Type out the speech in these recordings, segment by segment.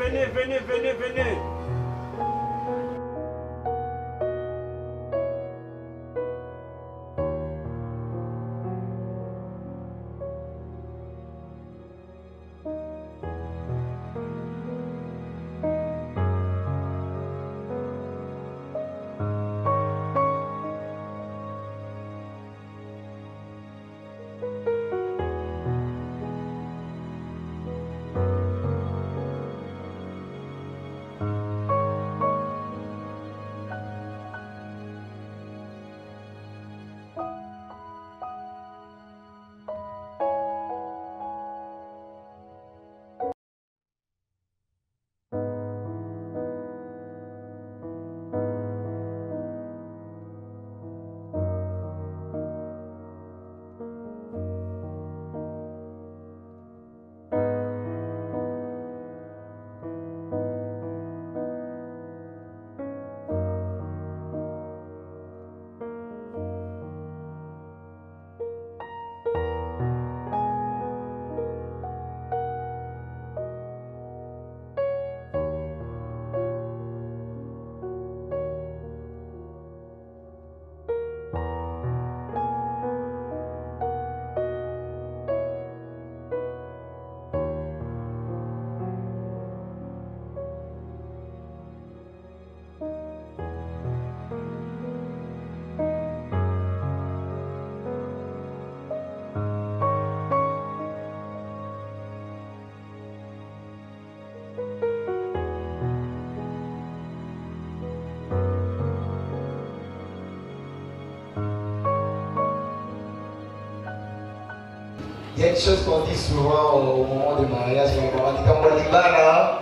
venez, venez, venez, venez. Il y a une chose qu'on dit souvent au moment du mariage, on dit Kambolibala.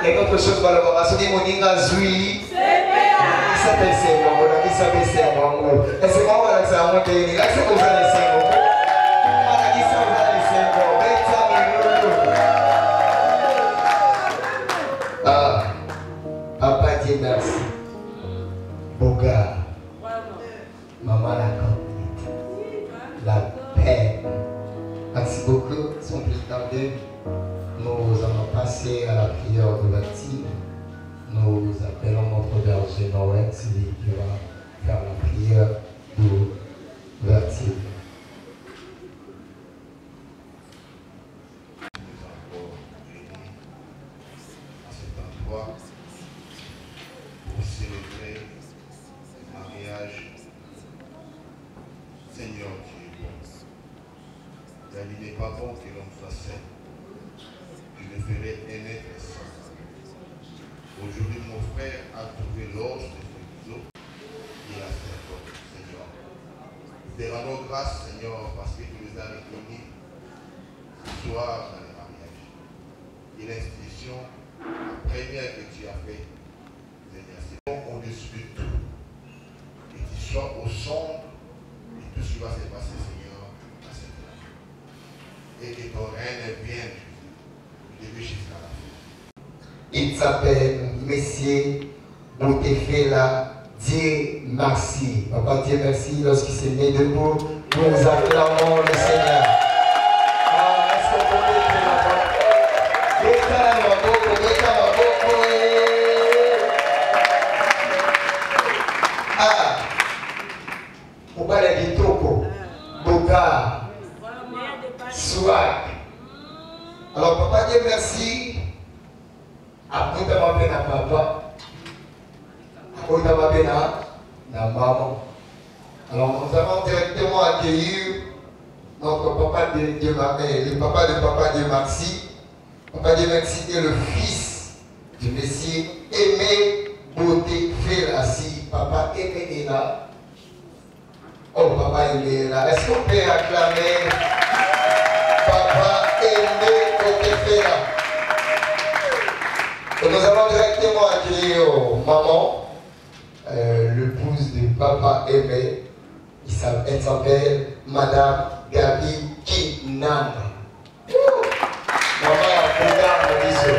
Il y a autre chose par rapport à ce que Moninga Zui. Il s'appelle Sermo, il s'appelle Sermo. Et c'est moi qui ça a monté. Là, c'est comme ça les Sermo. Voilà, qui sont là les Sermo. Ah, papa Dieu merci. Boga. Maman la la paix. Merci beaucoup, son président. Nous allons passer à la prière de Baptiste. Nous appelons notre berger Noël, celui qui va faire la prière de Baptiste. À cet endroit pour célébrer le mariage. Seigneur Dieu, la vie n'est pas bon que l'on soit saint. Je le ferai aimer et saint. Aujourd'hui, mon frère a trouvé l'os de ce biseau et a fait votre Seigneur. Nous te rendons grâce, Seigneur, parce que tu nous as réunis ce soir dans le mariage. Et l'institution, la première que tu as faite, Seigneur, c'est bon au-dessus de tout. Et tu sois au centre de tout ce qui va se passer, Seigneur, à cette heure. Et que ton règne vienne du début jusqu'à la fin. Il s'appelle Messier Boutefela. Dieu merci. Papa, Dieu merci lorsqu'il s'est mis debout. Nous acclamons le Seigneur. Est-ce qu'on peut mettre la main? Ah, on parle de Toko, Boga, Swag. Alors, papa, Dieu merci. Après, tu m'as appelé à papa. Après, tu m'as appelé à maman. Alors, nous allons directement accueillir notre papa de Dieu, le papa de papa Dieu merci. Papa Dieu merci est le fils du Messie Aimé Boutefela. Si papa Aimé est là. Oh, papa Aimé est là. Est-ce qu'on peut acclamer papa Aimé Boutefela? Et nous allons directement accueillir maman, l'épouse de papa Aimé. Elle s'appelle Madame Gabi Kinam. Maman, regarde mon bisou.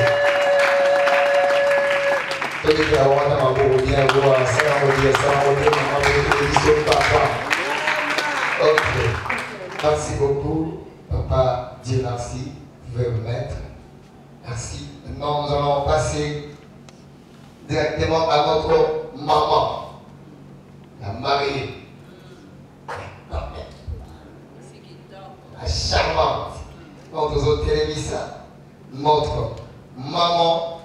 Tout le monde a bien voir ça, maman, papa. Ok. Merci beaucoup, papa. Dieu merci. pouvez vous mettre. Merci. Maintenant, nous allons passer directement à notre maman, la mariée, la charmante, notre télévision, notre maman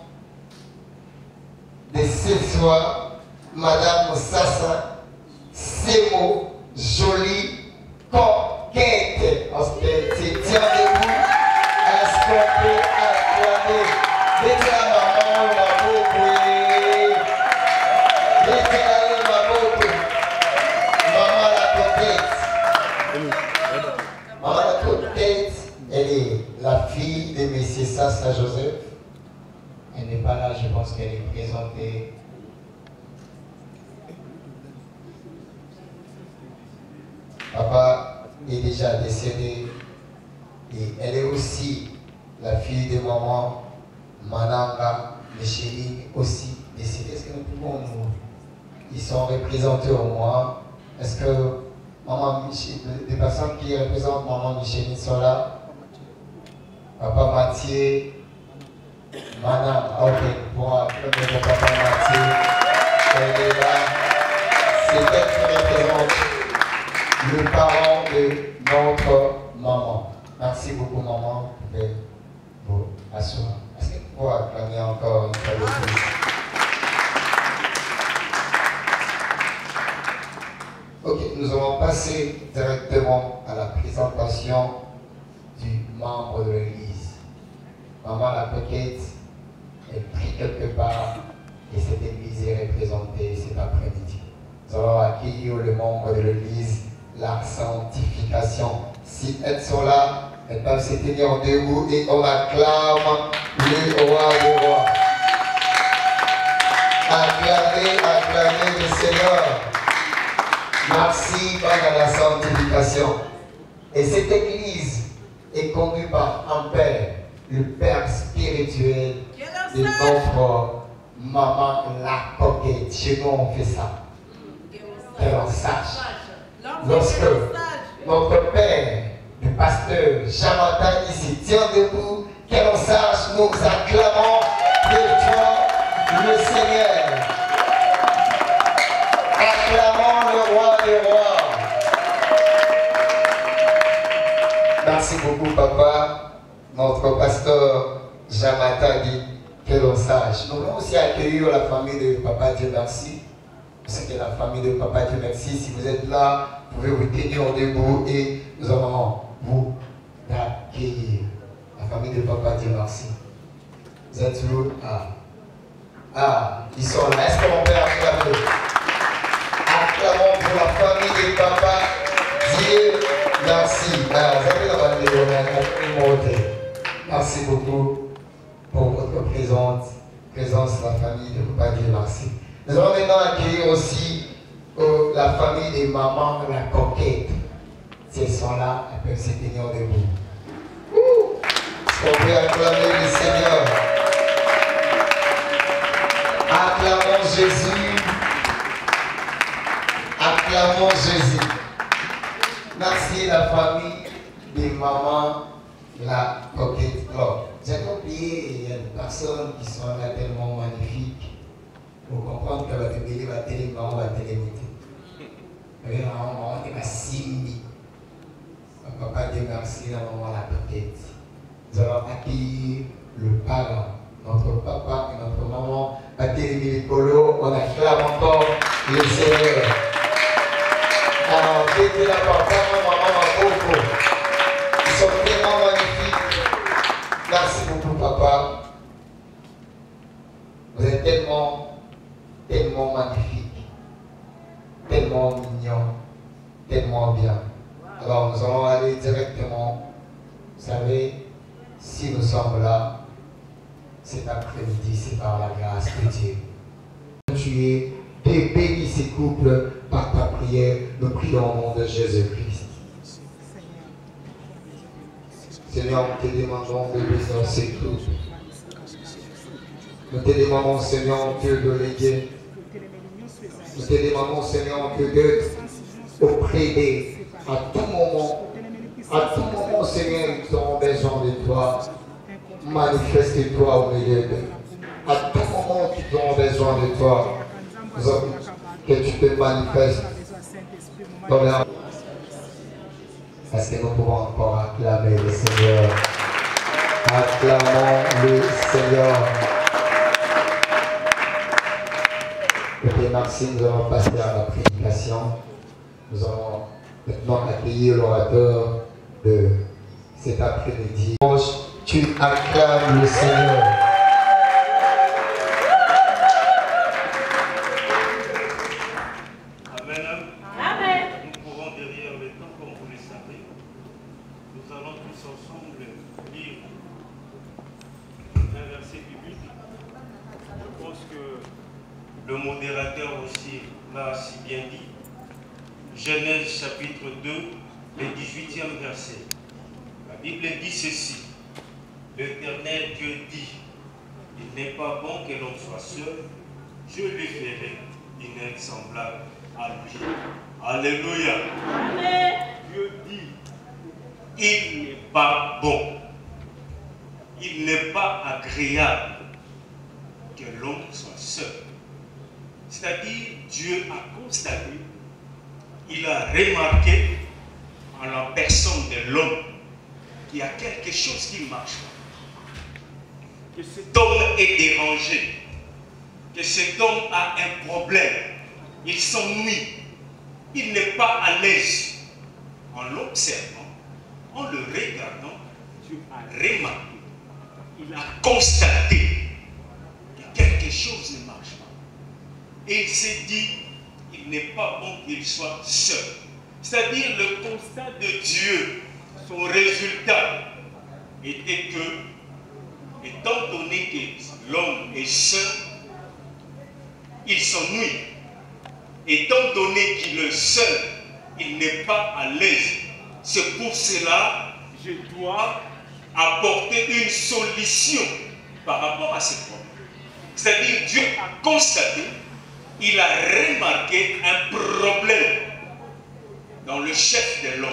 de ce soir, Madame Sassa Semo, jolie, coquette. Parce que c'est tient debout. Est-ce qu'on peut acclamer? Mettez la maman, la boucle. Mettez la boucle. Maman la coquette. Maman la coquette, elle est la fille de M. Sassa Joseph. Elle n'est pas là, je pense qu'elle est présentée. Papa est déjà décédé et elle est aussi la fille de maman Mananga Micheline, aussi décédée. Est-ce que nous pouvons nous... Ils sont représentés au moins. Est-ce que maman Micheline, des personnes qui représentent maman Micheline sont là? Papa Mathieu, Mananga, ok, pour acclamer papa Mathieu, elle est là. C'est elle qui représente le parent de notre maman. Merci beaucoup, maman. Vous pouvez vous asseoir. Est-ce que vous pouvez acclamer encore une fois de plus? Ok, nous allons passer directement à la présentation du membre de l'église. Maman la coquette, elle prie quelque part et cette église est représentée cet après-midi. Nous allons accueillir le membre de l'église, la sanctification. Si elles sont là, elles peuvent se tenir debout et on acclame le roi des rois. Acclamez, acclamez le Seigneur. Merci par la sanctification. Et cette église est conduite par un père, le père spirituel de notre maman la coquette. Chez nous, on fait ça. Que l'on sache. Lorsque notre père, le pasteur Jean-Martin ici tient debout, que l'on sache, nous acclamons de toi le Seigneur. Acclamons le roi des rois. Merci beaucoup, papa. Notre pasteur Jean-Martin dit que l'on sache. Nous voulons aussi accueillir la famille de papa Dieu merci. C'est la famille de papa Dieu merci. Si vous êtes là, vous pouvez vous tenir debout et nous allons vous accueillir. La famille de papa Dieu merci. Vous êtes où? Ils sont là. Est-ce qu'on peut acclamer? Acclamons pour la famille de papa Dieu merci. Merci beaucoup pour votre présence, la famille de papa Dieu merci. Nous allons maintenant accueillir aussi la famille des mamans la coquette. Si elles sont là, elles peuvent se tenir debout. Est-ce qu'on peut acclamer le Seigneur? Acclamons Jésus. Acclamons Jésus. Merci la famille des mamans la coquette. Alors, j'ai oublié, il y a des personnes qui sont là tellement magnifiques. Pour comprendre que la télé va télé, maman va télémiter. Maman est ma simbi. Papa Dieu merci, la maman la coquette. Nous allons accueillir le parent, notre papa et notre maman, à Télémilicolo. On acclame encore le Seigneur. Alors, dès la papa, maman, beaucoup. Ils sont tellement magnifiques. Merci beaucoup, papa. Vous êtes tellement magnifique, tellement mignon, tellement bien. Alors nous allons aller directement. Vous savez, si nous sommes là, cet après-midi, c'est par la grâce de Dieu. Tu es bénis ces couples par ta prière. Nous prions au nom de Jésus-Christ. Seigneur, nous te demandons de bénir ces couples. Nous te demandons, Seigneur, Dieu de l'aider. Nous te demandons, Seigneur, que d'être auprès d'eux à tout moment, Seigneur, ils auront besoin de toi. toi. Manifeste-toi au milieu d'eux. À tout moment qu'ils ont besoin de toi, que tu te manifestes dans leur... Est-ce que nous pouvons encore acclamer le Seigneur? Acclamons le Seigneur. Et puis merci, nous allons passer à la prédication. Nous allons maintenant accueillir l'orateur de cet après-midi. Tu acclames le Seigneur. Amen. Amen. Nous pourrons derrière le temps, comme vous le savez. Nous allons tous ensemble lire un verset biblique. Je pense que le modérateur aussi l'a si bien dit. Genèse chapitre 2, le 18e verset. La Bible dit ceci. L'Éternel Dieu dit, il n'est pas bon que l'on soit seul, je lui ferai une aide semblable à lui. Alléluia. Amen. Dieu dit, il n'est pas bon, il n'est pas agréable que l'homme soit seul. C'est-à-dire, Dieu a constaté, il a remarqué en la personne de l'homme qu'il y a quelque chose qui ne marche pas. Que cet homme est dérangé, que cet homme a un problème, il s'ennuie, il n'est pas à l'aise. En l'observant, en le regardant, Dieu a remarqué, il a constaté que quelque chose ne marche pas. Et il s'est dit, il n'est pas bon qu'il soit seul. C'est-à-dire le constat de Dieu, son résultat était que, étant donné que l'homme est seul, il s'ennuie. Étant donné qu'il est seul, il n'est pas à l'aise. C'est pour cela que je dois apporter une solution par rapport à ce problème. C'est-à-dire Dieu a constaté, il a remarqué un problème dans le chef de l'homme.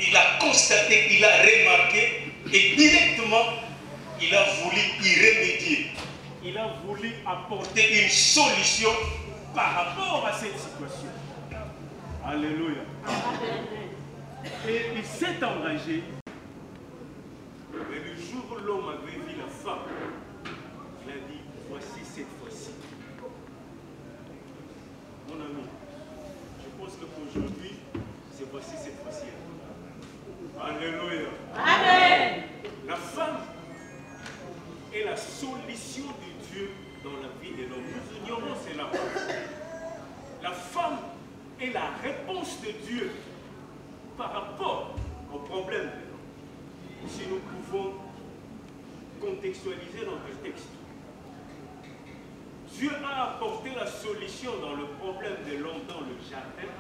Il a constaté, il a remarqué et directement, il a voulu y remédier. Il a voulu apporter une solution par rapport à cette situation. Alléluia. Et il s'est engagé. Mais le jour où l'homme avait vu la femme, il a dit, voici cette fois-ci. Mon ami, je pense qu'aujourd'hui, c'est voici cette fois-ci. Alléluia. Amen. La femme est la solution de Dieu dans la vie de l'homme. Nous ignorons cela. La femme est la réponse de Dieu par rapport au problème de l'homme. Si nous pouvons contextualiser notre texte. Dieu a apporté la solution dans le problème de l'homme dans le jardin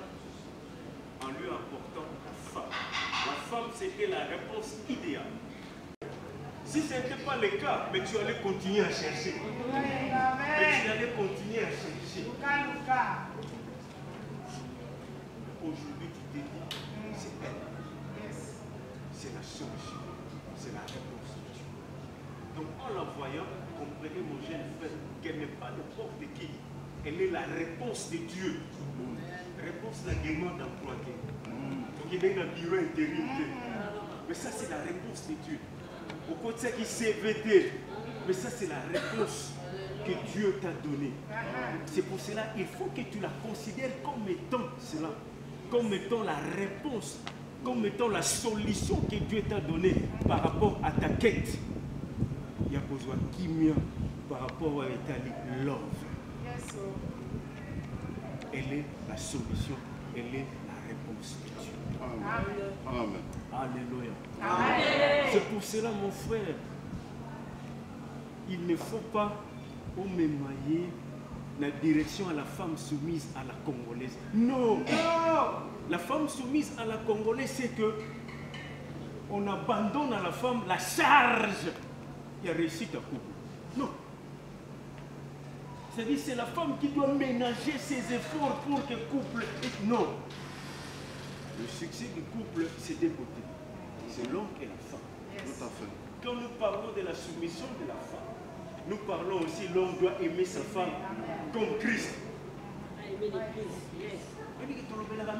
en lui apportant la femme. La femme, c'était la réponse idéale. Si ce n'était pas le cas, mais tu allais continuer à chercher. Mais tu allais continuer à chercher. Aujourd'hui, tu t'es dit, c'est elle. C'est la solution. C'est la réponse de Dieu. Donc, en la voyant, comprenez mon jeune frère, qu'elle n'est pas n'importe qui. Elle est la réponse de Dieu. Réponse la demande d'emploi. Donc, il est dans le bureau intérim. Mais ça, c'est la réponse de Dieu. Au côté qui s'est vêté. Mais ça, c'est la réponse que Dieu t'a donnée. C'est pour cela qu'il faut que tu la considères comme étant cela. Comme étant la réponse. Comme étant la solution que Dieu t'a donnée par rapport à ta quête. Il y a besoin qui mieux par rapport à l'Italie, love. Elle est la solution. Elle est la réponse de Dieu. Amen. Alléluia. Amen. C'est pour cela, mon frère, il ne faut pas m'émailler la direction à la femme soumise à la Congolaise. Non. Non. La femme soumise à la Congolaise, c'est que on abandonne à la femme la charge et réussite à couple. Non. C'est-à-dire c'est la femme qui doit ménager ses efforts pour que le couple... Non. Le succès du couple, c'est d'un côté. C'est l'homme et la femme. Quand nous parlons de la soumission de la femme, nous parlons aussi l'homme doit aimer sa femme comme Christ. Aimer l'Église, yes.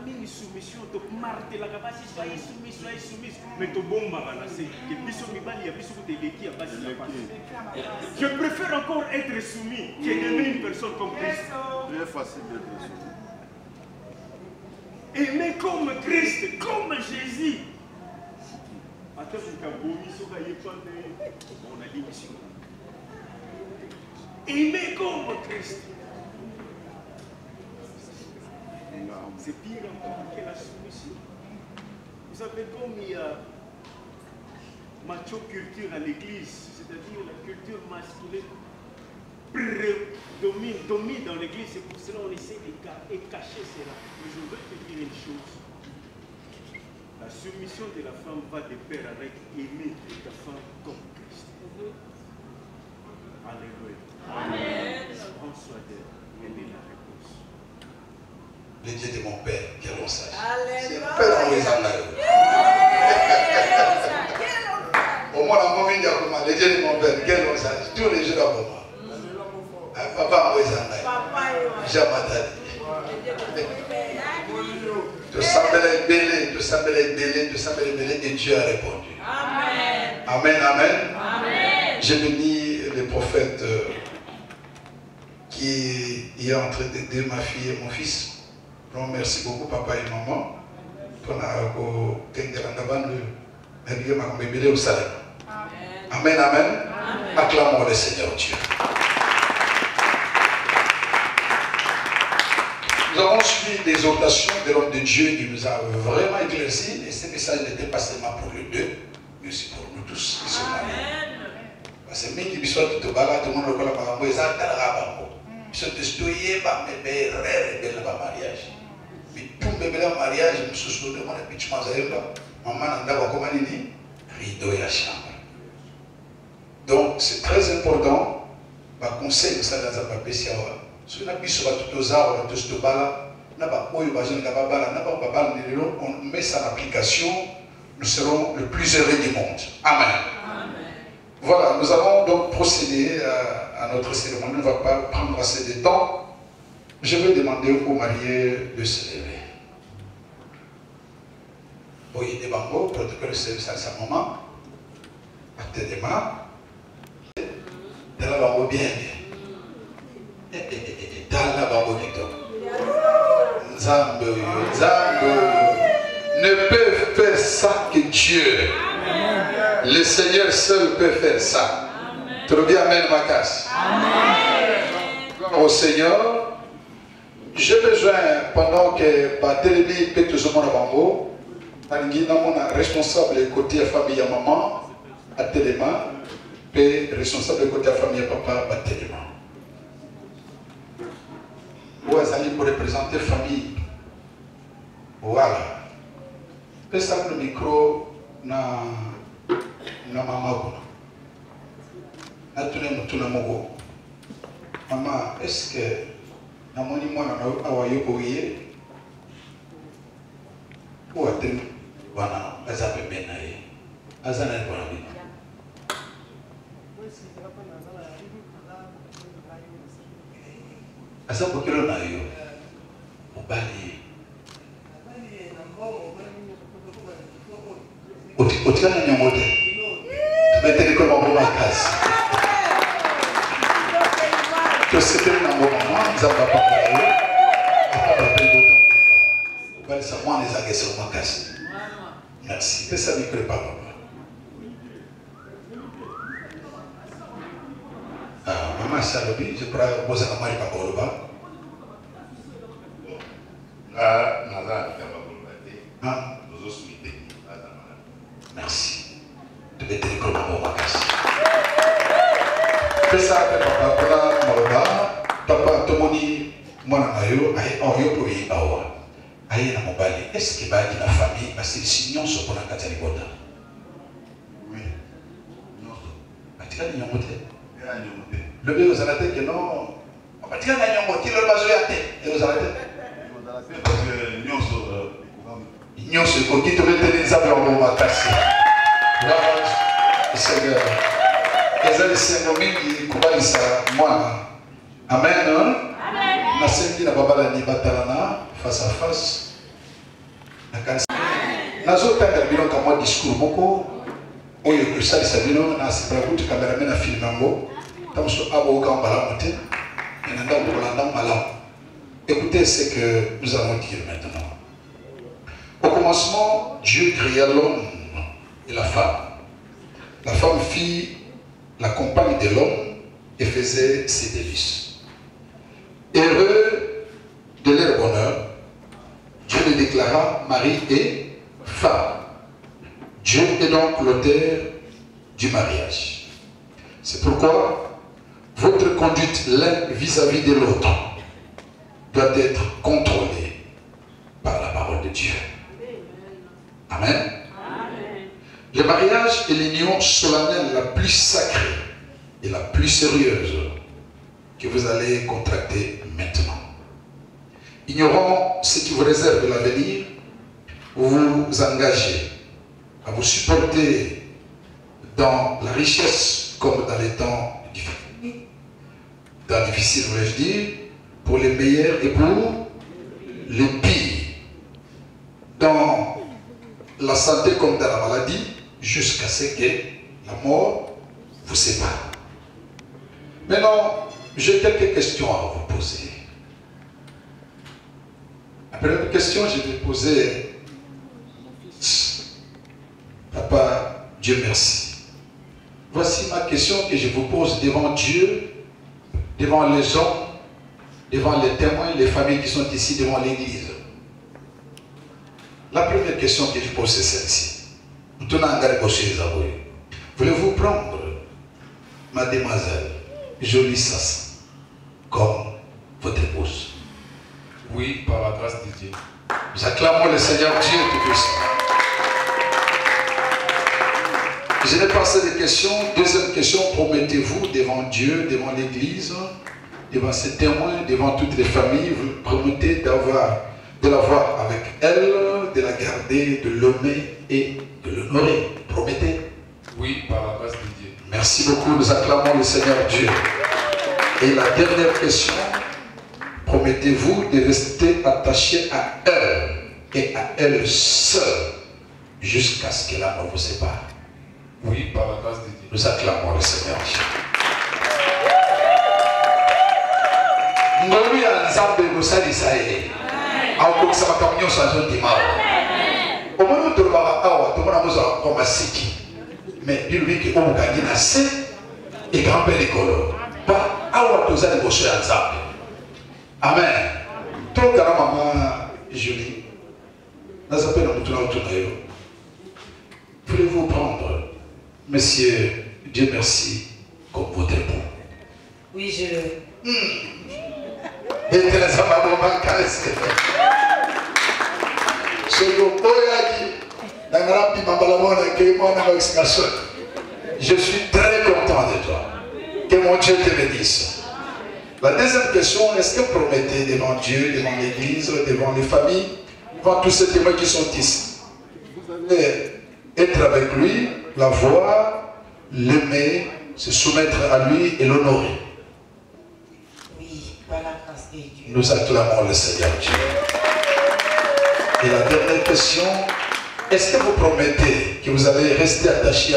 Une soumission, tu martes la capacité, soyez soumis, mais tu bombes à balancer. Je préfère encore être soumis qu'aimer une personne comme Christ. C'est facile d'être soumis. Aimer comme Christ, comme Jésus. Aimer comme Christ. C'est pire encore que la soumission. Vous savez, comme il y a macho culture à l'église, c'est-à-dire la culture masculine domine dans l'église, c'est pour cela qu'on essaie de cacher cela. Mais je veux te dire une chose. La soumission de la femme va de pair avec aimer ta femme comme Christ. Alléluia. Amen. Prends soin d'elle. Elle est la réponse. Le Dieu de mon Père, quel on sache. Alléluia. Au moins, la maman dit le Dieu de mon Père, quel on sache. Tous les jours pour moi. Papa, tu semblais belé, et Dieu a répondu. Amen. Amen, amen. Amen. J'ai béni le prophète qui est en train d'aider ma fille et mon fils. Donc, merci beaucoup, papa et maman, pour le salut. Amen, amen. Acclamons le Seigneur Dieu. Nous avons suivi des exhortations de l'homme de Dieu qui nous a vraiment éclairci. Et ce message n'était pas seulement pour les deux, mais aussi pour nous tous qui sommes mariés. Parce que même si tout le monde le connaît, ils ont ils sont estoyés par mes bébés rêves de mariage. Mais tout bébé dans le mariage, je me suis dit, maman n'a pas comme rideau et la chambre. Donc c'est très important. Je conseille ça dans un papier. Si on a mis sur tous les arbres, tous les balles, on met ça en application, nous serons le plus heureux du monde. Amen. Amen. Voilà, nous allons donc procéder à notre cérémonie. On ne va pas prendre assez de temps. Je vais demander aux mariés de se lever. Oui, des bambous, protocole de service à sa maman. Attenez-moi. De la bambou bien. Dans la bambou Victor. Nzambe ne peut faire ça que Dieu. Le Seigneur seul peut faire ça. Trop bien, amen, ma casse. Au Seigneur, j'ai besoin, pendant que Télébi peut tout le monde à Bambo, responsable côté de la famille à maman, à Téléma, et responsable côté de la famille à papa, à Téléma. Vous allez pour représenter la famille. Voilà. Et ça, le micro, na maman. Na tuna mogo. Maman, est-ce que na moni mwana na awayo boye? Ou atem bana azabe benaye. Azana ni bana bina. Asa pokelo na yo. Mobali. Otikana nyamote. Tubetele kwa mambo makazi. Que c'était un moment, nous avons pas parlé. Nous ça moi les agressions makazi. Merci. Que ça ne prépare pas. Maman Salobi, je pourrais poser la main par Boloba. Merci. Tu vais te dire comment on va casser. Fais ça avec papa, Boloba. Papa, Tomoni, moi, Namayo, Ayo, pour y avoir. Aïe, na mobali. Est-ce que va la famille, parce que si nous sommes pour la Katalibota? Oui. Non. Atika ni nyomote. Le bébé aux alatés que non. Atika na nyomote, le bazo yate. Et aux alatés. Parce que nous sommes. Nous sommes. Quand tu te mets des arbres en haut, ma tasse. Seigneur. Ezali sengo mingi kubalisa mwana. Amen. Amen. Nasengi na babala ni batalana face à face. Nazotanga bino kama discours moko oyo kusali sabino na siprakuti cameraman na film nango. Tamso abo ka mbala mote. Nanda bolanda mbala. Écoutez ce que nous allons dire maintenant. Au commencement, Dieu créa l'homme et la femme. La femme fit la compagne de l'homme et faisait ses délices. Heureux de leur bonheur, Dieu les déclara mari et femme. Dieu est donc l'auteur du mariage. C'est pourquoi votre conduite l'un vis-à-vis de l'autre doit être contrôlée par la parole de Dieu. Amen. Amen. Le mariage est l'union solennelle la plus sacrée et la plus sérieuse que vous allez contracter maintenant. Ignorant ce qui vous réserve l'avenir, vous vous engagez à vous supporter dans la richesse comme dans les temps difficiles, voulais-je dire, pour les meilleurs et pour les pires. Dans la santé comme dans la maladie, jusqu'à ce que la mort vous sépare. Maintenant, j'ai quelques questions à vous poser. La première question, je vais poser, Papa, Dieu merci. Voici ma question que je vous pose devant Dieu, devant les gens, devant les témoins, les familles qui sont ici devant l'église. La première question que je pose, c'est celle-ci. Voulez-vous prendre mademoiselle Jolie Sassa comme votre épouse? Oui, par la grâce de Dieu. Nous acclamons le Seigneur Dieu Tout-Puissant. Je n'ai pas assez de questions. Deuxième question, promettez-vous devant Dieu, devant l'église, devant ses témoins, devant toutes les familles, vous promettez de l'avoir avec elle, de la garder, de l'aimer et de l'honorer. Promettez? Oui, par la grâce de Dieu. Merci beaucoup, nous acclamons le Seigneur Dieu. Et la dernière question, promettez-vous de rester attaché à elle et à elle seule jusqu'à ce que la mort vous sépare? Oui, par la grâce de Dieu. Nous acclamons le Seigneur Dieu. Ngolu ya nzambe kosalisa ye akokisa makambo nyonso azondima omoni tolobaka awa tomona mozala koma siki mais bilobiki omokangi na se ekanga mpe likolo pa awa toza liboso ya nzambe. Amen. Tokana mama Julie naza mpe na motu na otuna yo. Voulez-vous prendre Monsieur Dieu merci comme votre époux? Oui, je le... Je suis très content de toi. Que mon Dieu te bénisse. La deuxième question, est-ce que vous promettez devant Dieu, devant l'église, devant les familles, devant tous ces témoins qui sont ici, vous allez être avec lui, la voir, l'aimer, se soumettre à lui et l'honorer? Oui, par la grâce de Dieu. Nous acclamons le Seigneur Dieu. Et la dernière question, est-ce que vous promettez que vous allez rester attaché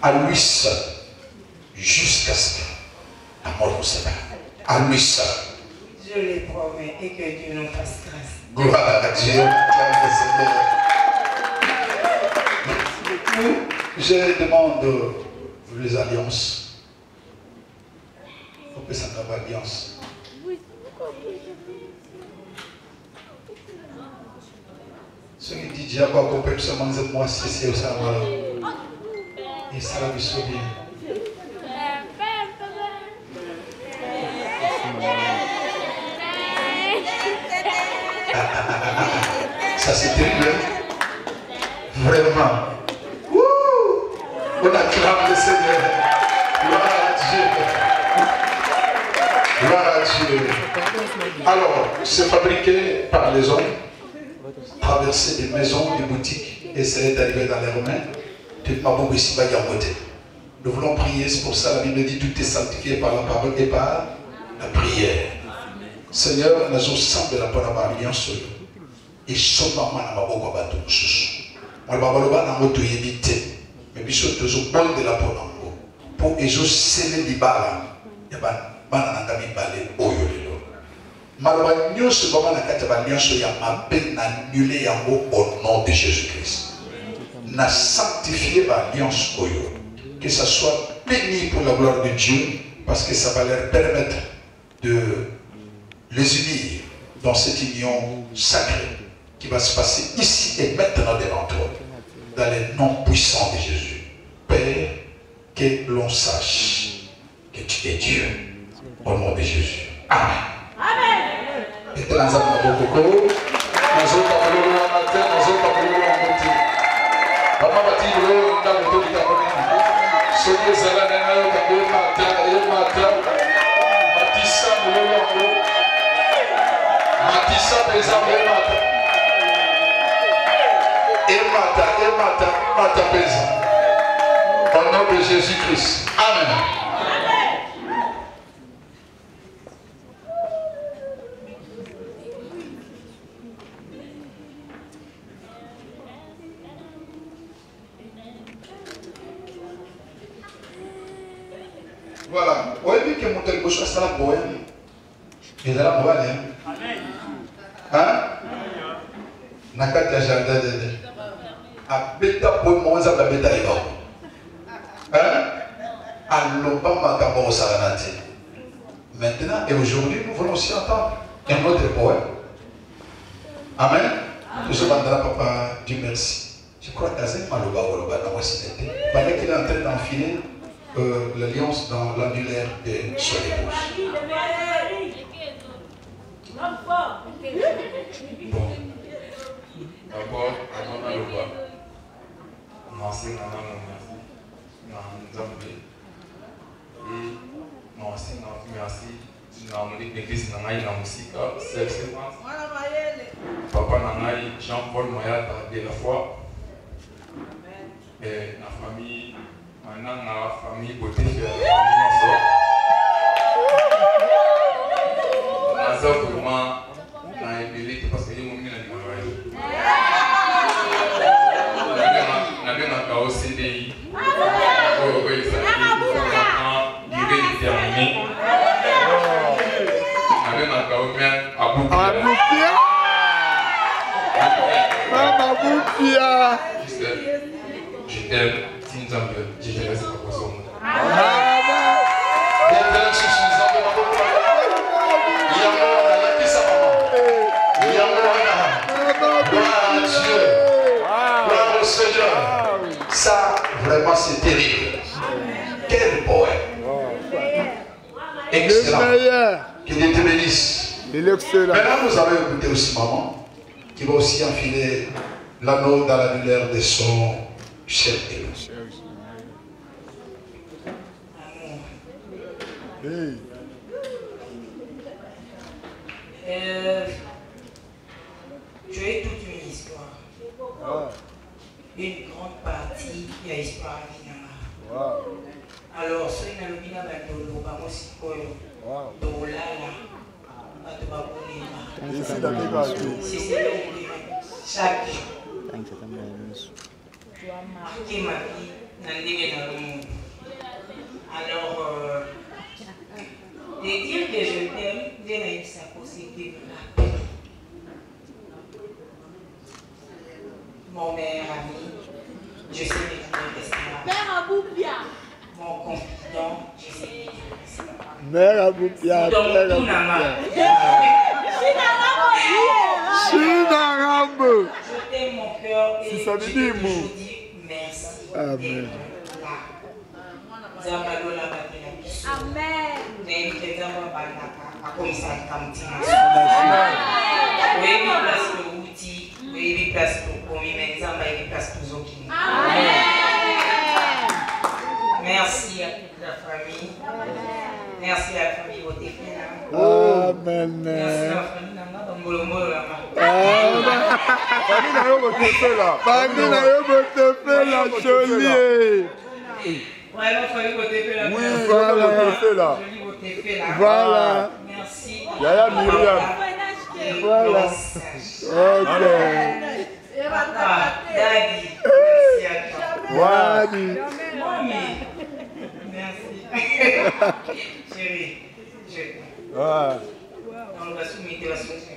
à lui seul, jusqu'à ce que la mort vous sépare? À lui seul. Je le promets et que Dieu nous fasse grâce. Gloire à Dieu. Je demande les alliances. Il faut que ça soit alliance. Ce qui dit Dieu, quoi qu'on peut se manger, moi, c'est ça. Et ça va me sauver. Ça c'est terrible. Vraiment. On acclame le Seigneur. Gloire à Dieu. Gloire à Dieu. Alors, c'est fabriqué par les hommes. Traverser des maisons, des boutiques, essayer d'arriver dans les mains. Nous voulons prier, c'est pour ça la Bible dit tout est sanctifié par la parole et par la prière. Seigneur, nous sommes la bonne alliance. Et sommes maman na maboko ba to susu. Moi ba baloba na moto yebite. Mais biso tozo bon de la bonango. Pour ezo sele libala. Ya bana na ngami balé oyo lelo. Maloba nyonso baba na kati ba nyonso ya mabe na annulé yango au nom de Jésus-Christ. Na sanctifié ba alliance oyo. Que ça soit béni pour la gloire de Dieu, parce que ça va leur permettre de les unir dans cette union sacrée qui va se passer ici et maintenant devant toi, dans les noms puissants de Jésus. Père, que l'on sache que tu es Dieu, au nom de Jésus. Amen. Amen. Et dans au nom de Jésus-Christ. Amen. Voilà. Vous avez vu que mon tel gauche est la bohème. Et là, la bohème. Hein? Nakati ya jardin de a beta pour moi ça va beta ego. Hein? Aloba makambo saranati. Maintenant et aujourd'hui nous voulons aussi entendre un autre poème. Amen. Tout ce bandera papa Dieu merci. Je crois que c'est maloba oloba dans aussi l'été. Pendant qu'il est en train d'enfiler l'alliance dans l'annulaire de son épouse. Bon. D'abord, avant le bas, merci, l'église na ngai na musika self-servante. Papa na ngai Jean-Paul Mayata de la foi. Et la famille, maintenant la famille beauté la famille ensemble. Nazo vraiment na ébélite parce que je m'en na dimanche. Na bien na kao CDI. Oh oui ça. Durée déterminée. Je t'aime, je te laisse pas pour ça, vraiment, c'est terrible. Quel poème. Excellent. Qui Dieu te bénisse. Maintenant, vous avez écouté aussi maman, qui va aussi enfiler l'anneau dans l'annulaire de son chef d'église. Tu as toute une histoire. Une grande partie de l'histoire de Nana. Alors, ce qui est le bina bandolo, aussi quoi, dolala, chaque jour, tu as marqué ma vie dans le monde. Alors, de dire que je t'aime, je n'ai pas sa possibilité de la paix. Mon meilleur ami, je sais que tu me resteras. Père Aboubia. Mon confident, je sais que tu me resteras. Mère Aboubia. Donc, tout n'a pas. Chinarambo. Je t'aime mon cœur et je te dis merci. Amen. Merci à toute la famille. Merci à la famille Otefena. Amen. Merci à la famille Nanga Bambolombo. Vraiment, fallait voter pour la Oui, voilà. Voilà. Merci. Yaya Myriam. Voilà. Ok. Papa, Daddy, merci à toi. Wadi. Mamie, merci. Chérie, je t'aime. On va soumettre la société.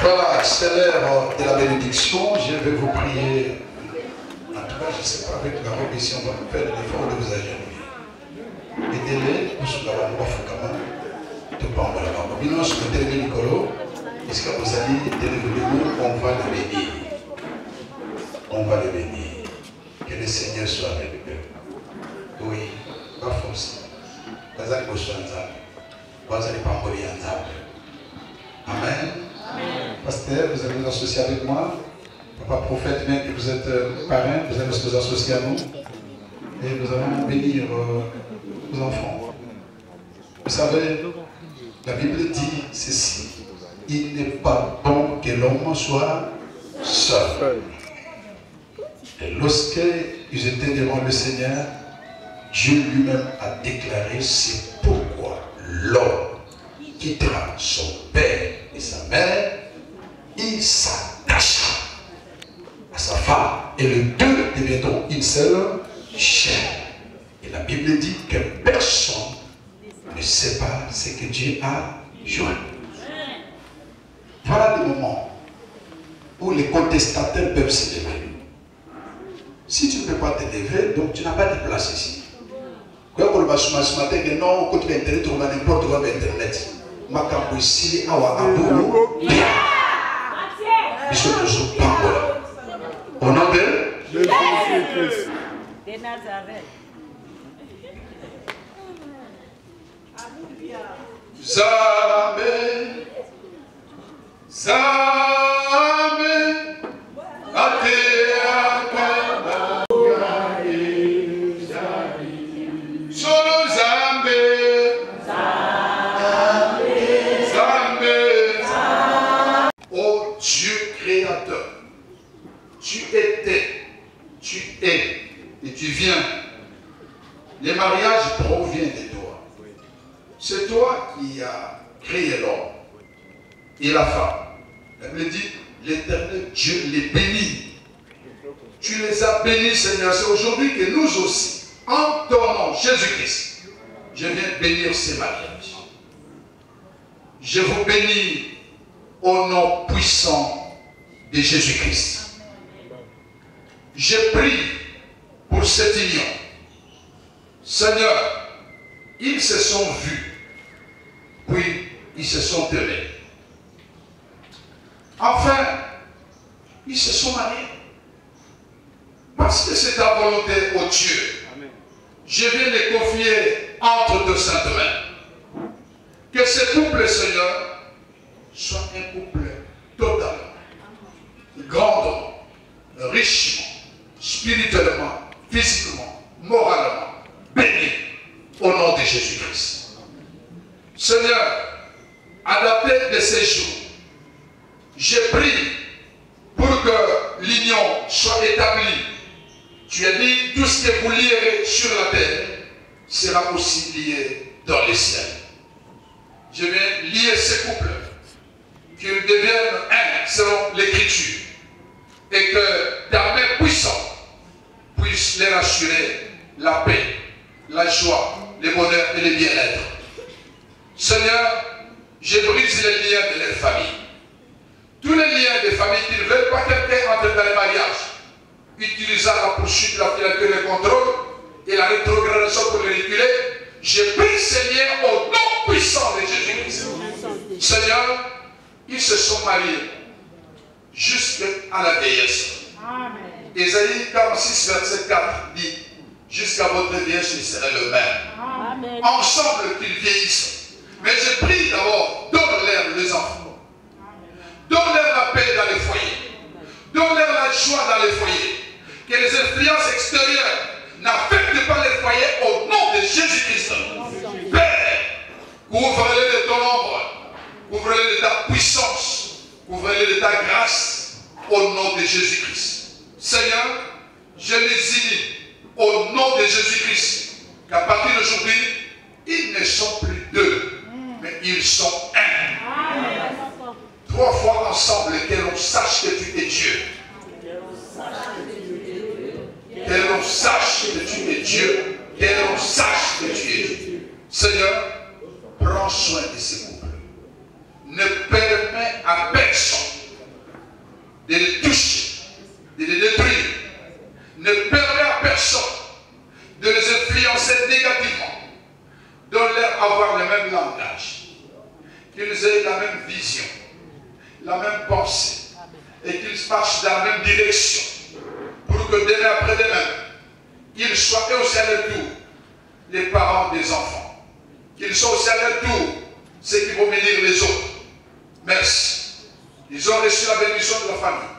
Voilà, c'est l'heure de la bénédiction. Je vais vous prier. En tout cas, je ne sais pas avec la robe ici, on va faire l'effort de vous agenouiller. Aidez-les pour ce que vous avez fait. Bilan sur le télé Nicolo, est-ce que vous allez délivrer, on va le bénir. On va le bénir. Que le Seigneur soit avec eux. Oui, pas forcément. Vous allez vous soigner. Vous allez pas mourir en Amen. Pasteur, vous allez vous associer avec moi. Papa prophète, bien que vous êtes parrain, vous allez vous associer à nous. Et nous allons bénir vos enfants. Vous savez, la Bible dit ceci. Il n'est pas bon que l'homme soit seul. Et lorsqu'ils étaient devant le Seigneur, Dieu lui-même a déclaré, c'est pourquoi l'homme quittera son père et sa mère, il s'attachera à sa femme et les deux deviendront une seule chair. Et la Bible dit que personne ne sait pas ce que Dieu a joint. Voilà le moment où les contestataires peuvent se lever. Si tu ne peux pas te lever, donc tu n'as pas de place ici. Quand on va ce matin, que non, quand tu vas internet, tu vas n'importe où internet. Makambo ici, awa abou, bien. Au nom de Jésus-Christ. De Nazareth. Zambe, Zambe, Ateakana, Solo Zambe, Zambe, oh Dieu créateur, tu étais, tu es et tu viens. Les mariages proviennent de toi. C'est toi qui as créé l'homme et la femme. Elle me dit, l'Éternel Dieu les bénit. Tu les as bénis, Seigneur. C'est aujourd'hui que nous aussi, en ton nom, Jésus-Christ, je viens bénir ces mariages. Je vous bénis au nom puissant de Jésus-Christ. Je prie pour cette union. Seigneur, ils se sont vus, puis ils se sont aimés. Enfin, ils se sont mariés. Parce que c'est ta volonté, ô Dieu. Je viens les confier entre tes saintes mains. Que ce couple, Seigneur, soit un couple totalement, grandement, richement, spirituellement, physiquement, moralement, béni. Au nom de Jésus-Christ. Seigneur, à la tête de ces jours, je prie pour que l'union soit établie. Tu as dit, tout ce que vous lierez sur la terre sera aussi lié dans les ciels. Je vais lier ces couples, qu'ils deviennent un selon l'Écriture, et que ta main puissante puisse leur assurer la paix, la joie, le bonheur et le bien-être. Seigneur, je brise les liens de leur famille. Tous les liens de famille qui ne veulent pas quelqu'un entrer dans le mariage, utilisant la poursuite, la finalité, le contrôle et la rétrogradation pour les réguler, je brise ces liens au nom puissant de Jésus-Christ. Seigneur, ils se sont mariés jusqu'à la vieillesse. Ésaïe 46, verset 4 dit, jusqu'à votre vieillesse, il serait le même. Amen. Ensemble qu'ils vieillissent. Mais je prie d'abord, donne-leur les enfants. Donne-leur la paix dans les foyers. Donne-leur la joie dans les foyers. Que les influences extérieures n'affectent pas les foyers au nom de Jésus-Christ. Jésus-Christ. Seigneur, je les unis au nom de Jésus-Christ. Qu'à partir d'aujourd'hui, ils ne sont plus deux, mais ils sont un. 3 fois ensemble, que l'on sache que tu es Dieu. Que l'on sache que tu es Dieu. Que l'on sache que tu es Dieu. Seigneur, prends soin de ces couples. Ne permets à personne de les toucher, de les détruire. Ne permets à personne de les influencer négativement. Donne-leur avoir le même langage. Qu'ils aient la même vision, la même pensée. Et qu'ils marchent dans la même direction. Pour que demain après demain, ils soient eux aussi à leur tour les parents des enfants. Qu'ils soient aussi à leur tour ceux qui vont bénir les autres. Merci. Ils ont reçu la bénédiction de la famille.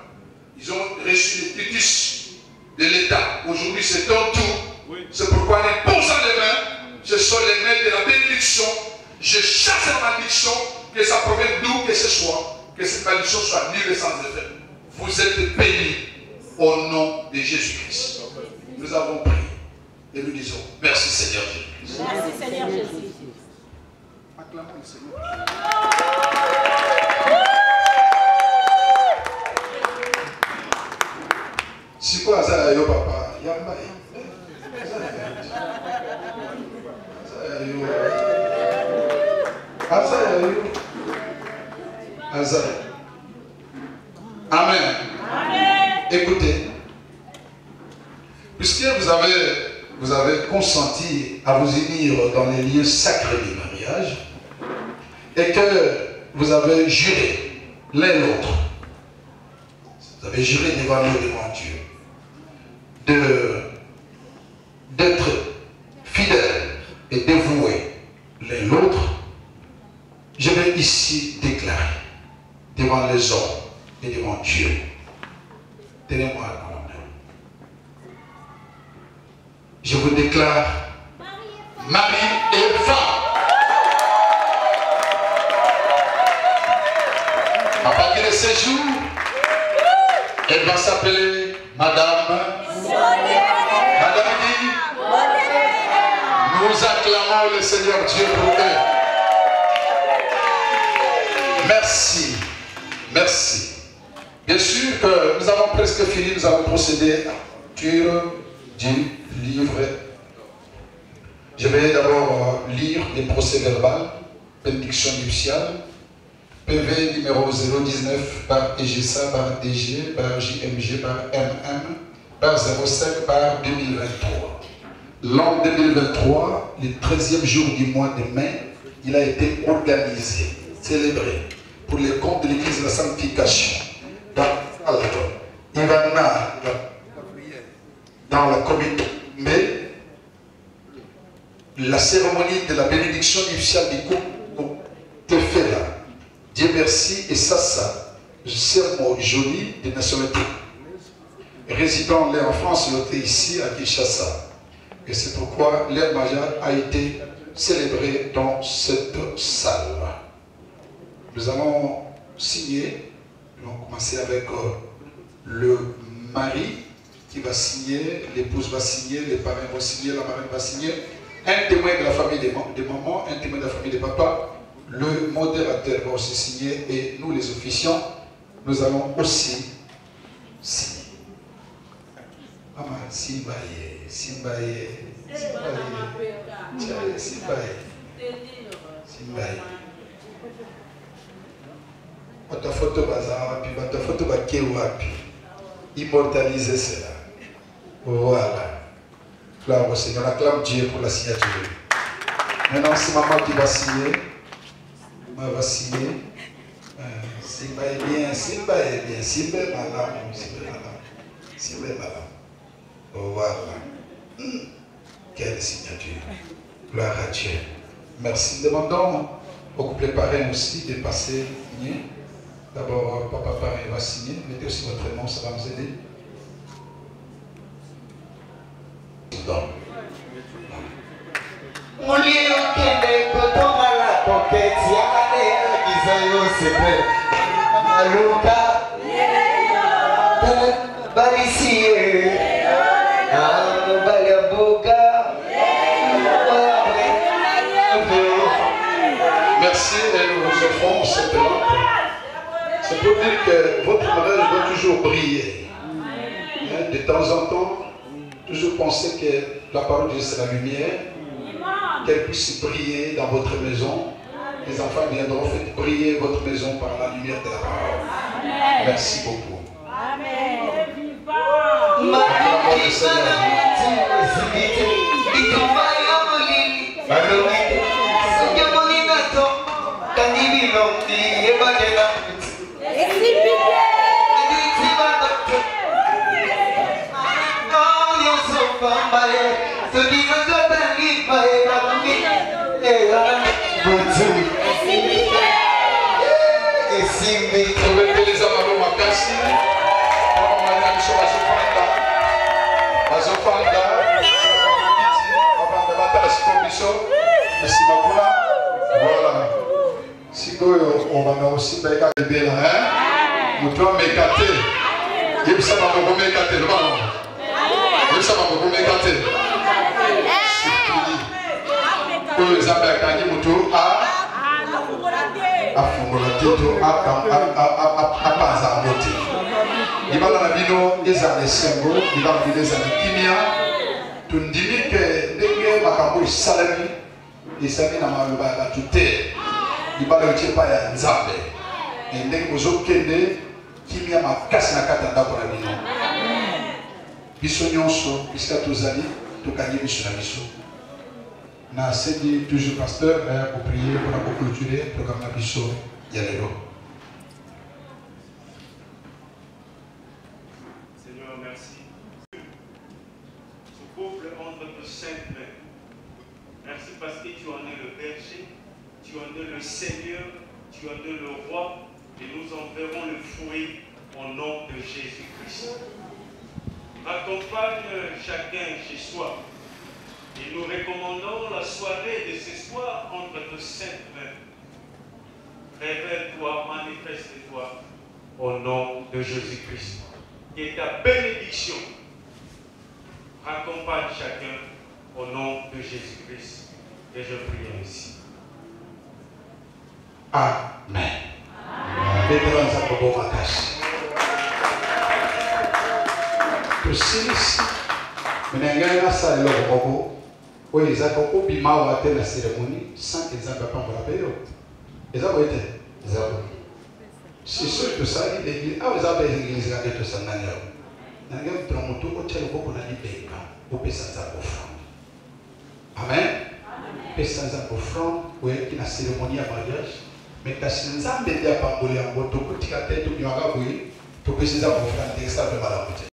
Ils ont reçu les titus de l'État. Aujourd'hui, c'est ton tour. Oui. C'est pourquoi en posant les mains, ce sont les mains de la bénédiction. Je chasse la malédiction, que ça provienne d'où que ce soit, que cette malédiction soit nulle et sans effet. Vous êtes bénis au nom de Jésus-Christ. Nous avons prié et nous disons merci Seigneur Jésus-Christ. Merci Seigneur Jésus. Acclamons le Seigneur. Si quoi ça yo papa, yamba. Amen. Amen. Écoutez, puisque vous avez consenti à vous unir dans les lieux sacrés du mariage et que vous avez juré l'un l'autre, vous avez juré devant nous, devant Dieu, d'être fidèles et dévoués l'un l'autre, je vais ici déclarer devant les hommes et devant Dieu. Tenez-moi à la main. Je vous déclare mari et femme. À partir de ce jour, elle va s'appeler Madame. Madame dit, nous acclamons le Seigneur Dieu pour eux. Merci. Merci. Bien sûr que nous avons presque fini, nous allons procéder à la lecture du livre. Je vais d'abord lire les procès-verbales, bénédiction nuptiale, PV numéro 019 par EGSA, par DG, par JMG, par MM, par 05, par 2023. L'an 2023, le 13e jour du mois de mai, il a été organisé, célébré pour les comptes de l'Église de la Sanctification. Dans la communauté, mais la cérémonie de la bénédiction nuptiale du couple te fait là. Dieu merci, et ça, c'est un mot joli de nationalité. Résidant en France, il était ici à Kinshasa. Et c'est pourquoi leur mariage a été célébré dans cette salle. Nous allons signer. Nous allons commencer avec le mari qui va signer, l'épouse va signer, les parents vont signer, la marraine va signer, un témoin de la famille des mamans, un témoin de la famille des papas, le modérateur va aussi signer et nous les officiants, nous allons aussi signer. Maman, Simbaye, Simbaye, Simbaye, Simbaye, Simbaye. Votre photo bazar, puis votre photo va kewapi. Immortaliser cela. Voilà. Gloire au Seigneur. On acclame Dieu pour la signature. Maintenant, c'est maman qui va signer. Maman va signer. Simba est bien, Simba est bien. Simba est malade, Simba est malade. Simba est malade. Voilà. Quelle signature. Gloire à Dieu. Merci. Demandons au couple parrain aussi de passer signer. D'abord, papa parrain va signer. Mettez aussi votre nom, ça va nous aider. Pour fond cette lampe, c'est pour dire que votre mariage doit toujours briller. De temps en temps, toujours penser que la parole de Dieu c'est la lumière, qu'elle puisse briller dans votre maison. Les enfants viendront faire briller votre maison par la lumière de la parole. Merci beaucoup. Amen. Voilà. Si on va aussi bien hein? Nous devons m'écarter. Il me semble qu'on va m'écarter. Il me semble qu'on va m'écarter. C'est fini. Pour les Américains, nous devons à il va dans la vidéo des années 50, il va dans les années Kimia. Tu me dis que dès que Makambo est salami, il s'est mis dans ma loi tout est. Il va le dire pas à Nzambe. Et dès que vous avez Kimia m'a cassé la carte pour la vidéo. Bisognoso, puisque tous allez, tout gagner sur la mission. Na dit toujours pasteur pour prier pour la clôturer pour que la mission y aille. Seigneur, merci. Ce couple entre de saintes mains. Merci parce que tu en es le berger, tu en es le Seigneur, tu en es le roi, et nous en verrons le fruit au nom de Jésus-Christ. Accompagne chacun chez soi. Et nous recommandons la soirée de ce soir entre de saintes mains. Révèle-toi, manifeste-toi au nom de Jésus-Christ. Que ta bénédiction accompagne chacun au nom de Jésus-Christ. Et je prie ainsi. Amen. Oui, ils ont été à la cérémonie sans qu'ils aient pas pour la paix. Ils ont été. C'est sûr que ça, il est ah, ils ont été l'église à tout ça. Ils ont été promotés au tel beaucoup de libérés pour payer sans offrande. Amen. Payer sans offrande, oui, qui a la cérémonie à mariage. Mais quand ils ont été à Pambolé, en moto, pour tirer tête, tout le monde a vu, pour payer sans offrande, c'est ça le malade.